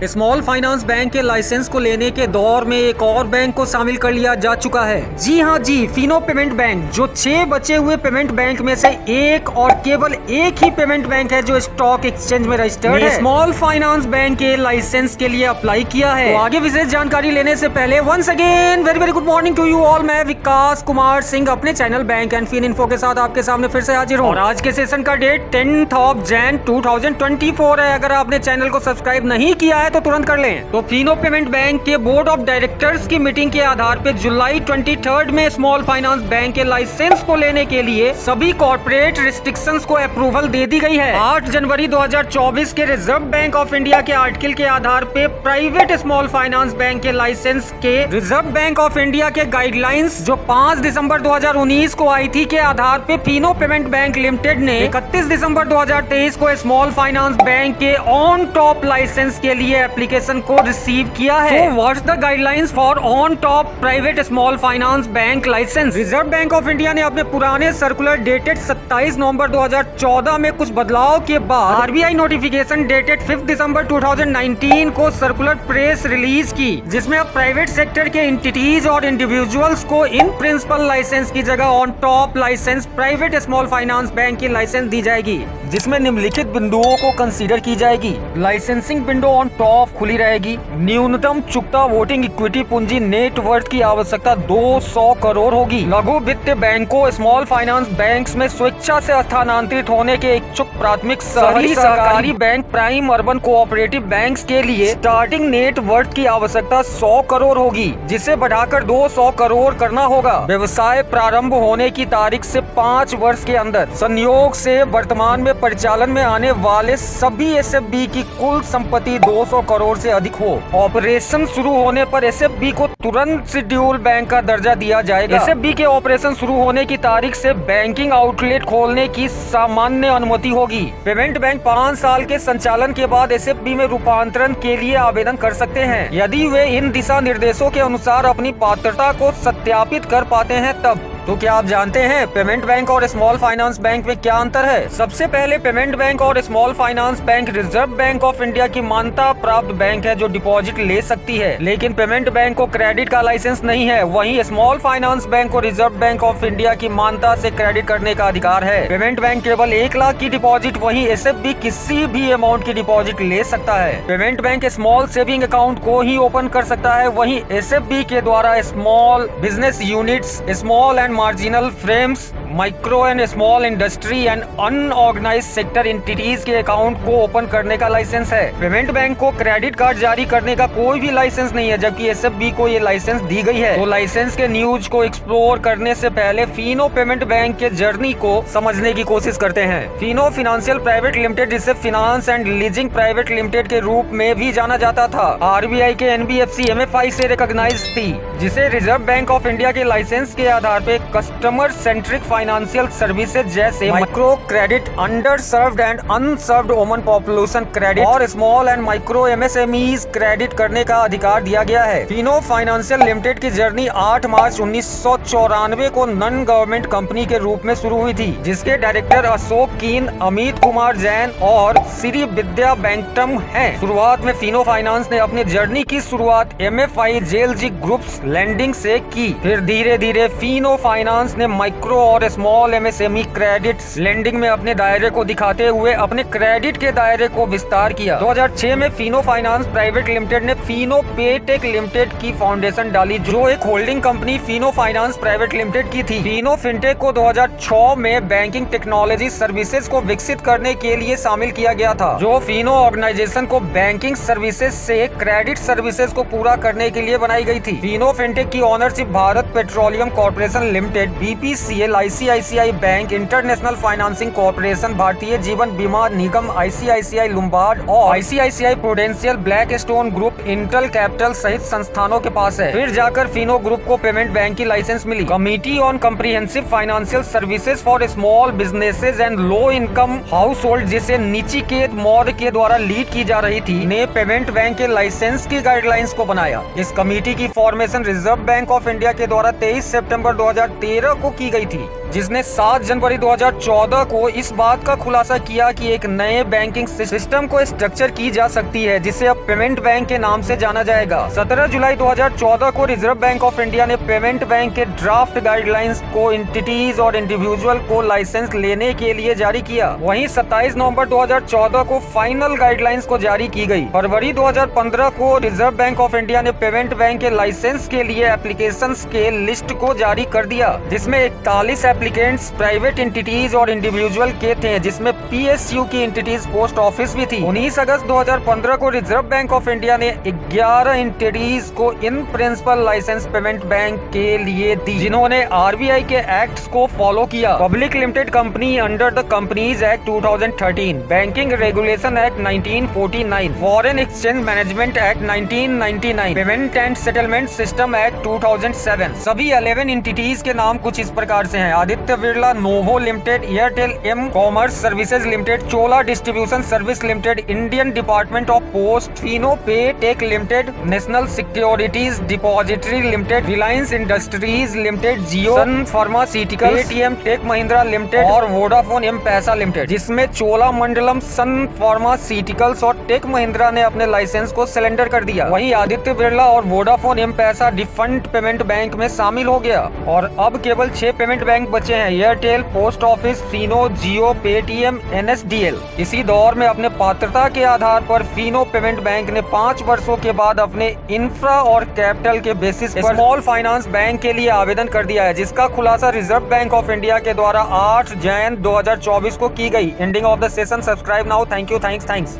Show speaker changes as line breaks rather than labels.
Small finance bank के licence को लेने के दौर में एक और बैंक को शामिल कर लिया जा चुका है। जी हाँ जी, फिनो पेमेंट बैंक, जो 6 बचे हुए पेमेंट बैंक में से एक और केवल एक ही पेमेंट बैंक है जो स्टॉक एक्सचेंज में रजिस्टर्ड है। स्मॉल फाइनेंस बैंक के लाइसेंस के लिए अप्लाई किया है। तो आगे विशेष जानकारी लेने से पहले once again very very good morning to you all. मैं विकास कुमार सिंह अपने channel bank and fin info के साथ आपके सामने फिर से हाजिर हूँ। और आज के सेशन का डेट 10 जनवरी 2024 है। अगर आपने चैनल को सब्सक्राइब नहीं किया है तो तुरंत कर लें। तो फिनो पेमेंट बैंक के बोर्ड ऑफ डायरेक्टर्स की मीटिंग के आधार पे जुलाई 23 में स्मॉल फाइनेंस बैंक के लाइसेंस को लेने के लिए सभी कॉर्पोरेट रिस्ट्रिक्शंस को अप्रूवल दे दी गई है। 8 जनवरी 2024 के रिजर्व बैंक ऑफ इंडिया के आर्टिकल के आधार पे प्राइवेट स्मॉल फाइनेंस बैंक के लाइसेंस के रिजर्व बैंक ऑफ इंडिया के गाइडलाइंस जो 5 दिसंबर 2019 को आई थी के आधार पे फिनो पेमेंट बैंक लिमिटेड ने 31 दिसंबर 2023 को स्मॉल फाइनेंस बैंक के ऑन टॉप लाइसेंस के लिए एप्लीकेशन को रिसीव किया है। So what's the guidelines for on top private small finance bank license? Reserve Bank of India ने अपने पुराने सर्कुलर डेटेड 27 नवंबर 2014 में कुछ बदलाव के बाद आरबीआई नोटिफिकेशन डेटेड 5 दिसंबर 2019 को सर्कुलर प्रेस रिलीज की, जिसमें अब प्राइवेट सेक्टर के एंटिटीज और इंडिविजुअल्स को इन प्रिंसिपल लाइसेंस की जगह on tap licence private small finance bank की लाइसेंस दी जाएगी, जिसमें निम्नलिखित बिंदुओं को कंसीडर की जाएगी। लाइसेंसिंग विंडो ऑन टॉप खुली रहेगी। न्यूनतम चुकता वोटिंग इक्विटी पूंजी नेट वर्थ की आवश्यकता 200 करोड़ होगी। लघु वित्त बैंकों स्मॉल फाइनेंस बैंक्स में स्वेच्छा से स्थानांतरित होने के इच्छुक प्राथमिक शहरी सहकारी bank prime urban cooperative banks के लिए स्टार्टिंग नेट वर्थ की आवश्यकता 100 करोड़ होगी, जिसे बढ़ाकर 200 करोड़ करना होगा। व्यवसाय प्रारंभ होने की तारीख से 5 वर्ष के अंदर संयोग से वर्तमान में परिचालन में आने वाले सभी एसएफबी की कुल संपत्ति 200 करोड़ से अधिक हो। ऑपरेशन शुरू होने पर एसएफबी को तुरंत शेड्यूल बैंक का दर्जा दिया जाएगा। एसएफबी के ऑपरेशन शुरू होने की तारीख से बैंकिंग आउटलेट खोलने की सामान्य अनुमति होगी। पेमेंट बैंक 5 साल के संचालन के बाद एसएफबी में रूपांतरण के लिए आवेदन कर सकते हैं, यदि वे इन दिशा निर्देशों के अनुसार अपनी पात्रता को सत्यापित कर पाते हैं तब। तो क्या आप जानते हैं पेमेंट बैंक और स्मॉल फाइनेंस बैंक में क्या अंतर है? सबसे पहले पेमेंट बैंक और small finance bank reserve Bank of India की मान्यता प्राप्त बैंक है जो डिपॉजिट ले सकती है, लेकिन पेमेंट बैंक को क्रेडिट का लाइसेंस नहीं है। वहीं स्मॉल फाइनेंस बैंक को रिजर्व बैंक ऑफ इंडिया की मान्यता से क्रेडिट करने का अधिकार है। पेमेंट बैंक केवल 1 लाख की डिपॉजिट, वहीं एसएफबी किसी भी अमाउंट की डिपॉजिट ले सकता है। Payment bank small saving account को ही ओपन कर सकता है, वहीं एसएफबी के द्वारा small business units, small and marginal frames, micro and small industry and unorganised sector entities के अकाउंट को ओपन करने का लाइसेंस है। पेमेंट बैंक को क्रेडिट कार्ड जारी करने का कोई भी लाइसेंस नहीं है, जबकि एसएफबी को ये लाइसेंस दी गई है। तो लाइसेंस के न्यूज को एक्सप्लोर करने से पहले फिनो पेमेंट बैंक के जर्नी को समझने की कोशिश करते हैं। फिनो फाइनेंशियल प्राइवेट लिमिटेड, जिसे finance and leasing private limited के रूप में भी जाना जाता था, आरबीआई के एनबीएफसी एमएफआई से रिकॉग्नाइज्ड थी, जिसे रिजर्व बैंक ऑफ इंडिया के लाइसेंस के आधार पे कस्टमर सेंट्रिक फाइनेंशियल सर्विसेज जैसे micro credit, under served and unserved women population credit और small and micro MSMEs credit करने का अधिकार दिया गया है। फिनो फाइनेंशियल लिमिटेड की जर्नी 8 मार्च 1994 को नॉन गवर्नमेंट कंपनी के रूप में शुरू हुई थी, जिसके डायरेक्टर अशोक कीन, अमित कुमार जैन और श्री विद्या बैंकटम हैं। शुरुआत में फिनो फाइनेंस ने अपनी जर्नी की शुरुआत एमएफआई जेएलजी ग्रुप्स लेंडिंग से की। फिर धीरे धीरे फिनो फाइनेंस ने माइक्रो और स्मॉल एमएसएमई क्रेडिट लेंडिंग में अपने दायरे को दिखाते हुए अपने क्रेडिट के दायरे को विस्तार किया। 2006 में फिनो फाइनेंस प्राइवेट लिमिटेड ने फिनो पेटेक लिमिटेड की फाउंडेशन डाली, जो एक holding company Fino finance private limited की थी। फिनो फिनटेक को 2006 में बैंकिंग टेक्नोलॉजी सर्विसेज को विकसित करने के लिए शामिल किया गया था, जो फिनो ऑर्गेनाइजेशन को बैंकिंग सर्विसेज से क्रेडिट सर्विसेज को पूरा करने के लिए बनाई गई थी। फिनो फिनटेक की ownership Bharat petroleum corporation limited, BPCL, ICICI bank, international financing corporation, Bharatiya Jeevan Bima Nigam, ICICI Lombard और ICICI Prudential, Blackstone group, Intel Capital सहित संस्थानों के पास है। फिर जाकर फिनो ग्रुप को पेमेंट बैंक की लाइसेंस मिली। Committee on comprehensive financial services for small businesses and low income house hold, जिसे नचिकेत मौर्य के द्वारा लीड की जा रही थी, ने पेमेंट बैंक के लाइसेंस की गाइडलाइंस को बनाया। इस कमेटी की formation reserve Bank of India के द्वारा 23 सितंबर 2013 को की गई थी। जिसने 7 जनवरी 2014 को इस बात का खुलासा किया कि एक नए बैंकिंग सिस्टम को स्ट्रक्चर की जा सकती है जिसे अब पेमेंट बैंक के नाम से जाना जाएगा। 17 जुलाई 2014 को रिजर्व बैंक ऑफ इंडिया ने पेमेंट बैंक के ड्राफ्ट गाइडलाइंस को एंटिटीज और इंडिविजुअल को लाइसेंस लेने के लिए जारी किया। वहीं 27 नवंबर 2014 को फाइनल गाइडलाइंस को जारी की गई। फरवरी 2015 को रिजर्व बैंक ऑफ इंडिया ने पेमेंट बैंक के लाइसेंस के लिए एप्लीकेशंस के लिस्ट को जारी कर दिया, जिसमें 41 एप्लीकेंट्स प्राइवेट एंटिटीज और इंडिविजुअल के थे, जिसमें पीएसयू की एंटिटीज पोस्ट ऑफिस भी थी। 19 अगस्त 2015 को रिजर्व बैंक ऑफ इंडिया ने 11 एंटिटीज को in principle licence payment bank के लिए दी, जिन्होंने आरबीआई के एक्ट्स को फॉलो किया। Public limited company under the companies act 2013, banking regulation act 1949, foreign exchange management act 1999, payment and settlement system act 2007। सभी 11 entities के नाम कुछ इस प्रकार से हैं: Aditya Birla Nuvo Limited, Airtel M Commerce Services Limited, Chola Distribution Service Limited, Indian Department of Post, Fino Pay Tech Limited, National Securities Depository Limited, Reliance Industries Limited, Jio, Sun Pharmaceuticals, Paytm Tech Mahindra Limited और Vodafone M Pesa Limited, जिसमें Chola Mandalam, Sun Pharmaceuticals और Tech Mahindra ने अपने licence को surrender कर दिया। वहीं आदित्य बिरला और वोडाफोन एम पैसा डिफरेंट पेमेंट बैंक में शामिल हो गया और अब केवल 6 पेमेंट बैंक बचे हैं: एयरटेल, पोस्ट ऑफिस, फिनो, जियो, पेटीएम, एनएसडीएल। इसी दौर में अपने पात्रता के आधार पर फिनो पेमेंट बैंक ने 5 वर्षों के बाद अपने इंफ्रा और कैपिटल के बेसिस पर स्मॉल फाइनेंस बैंक के लिए आवेदन कर दिया है, जिसका खुलासा रिजर्व बैंक ऑफ इंडिया के द्वारा 8 जनवरी 2024 को की गई। Ending of the session. Subscribe now. Thank you. Thanks.